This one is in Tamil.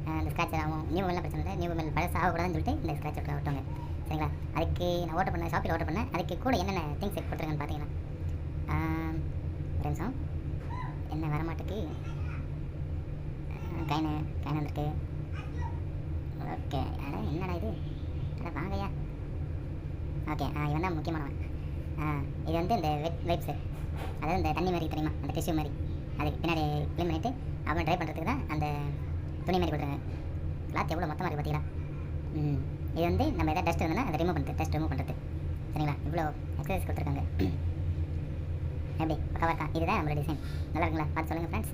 இந்த ஸ்க்ராட்ச் ஆகும். நியூ மொபைல்லாம் பிரச்சனை இல்லை, நியூ மொபைல் பழசு ஆகக்கூடாதுன்னு சொல்லிட்டு இந்த ஸ்க்ராட்ச் விட்டுவாங்க. சரிங்களா? அதுக்கு நான் ஆர்டர் பண்ணேன், ஷாப்பில் ஆர்டர் பண்ணேன். அதுக்கு கூட என்னென்ன திங்ஸ் கொடுத்துருங்கன்னு பார்த்தீங்கன்னா, ஒரு நிமிஷம், என்ன வரமாட்டுக்கு, கைனு வந்திருக்கு. ஓகே, என்னடா இது, வாங்கய்யா. ஓகே, இவன் தான் முக்கியமானவன். இது வந்து இந்த வைப்ஸு, அதாவது இந்த தண்ணி மாதிரி தெரியுமா, அந்த டிஷ்யூ மாதிரி, அதுக்கு பின்னாடி க்ளீன் பண்ணிவிட்டு அவன் ட்ரை பண்ணுறதுக்கு தான் அந்த துணி மாதிரி கொடுத்துருங்க. கிளாத் எவ்வளோ மொத்தமாக இருக்குது பார்த்தீங்களா? இது வந்து நம்ம எதாவது டஸ்ட் இருந்ததுன்னா அதை டஸ்ட் ரிமூவ் பண்ணுறது. சரிங்களா? இவ்வளோ எக்ஸசைஸ் கொடுத்துருக்காங்க. எப்படி பக்கவாக இருக்கா? இதுதான் நம்மளோட டிசைன். நல்லா இருக்குங்களா? பார்த்து சொல்லுங்கள் ஃப்ரெண்ட்ஸ்.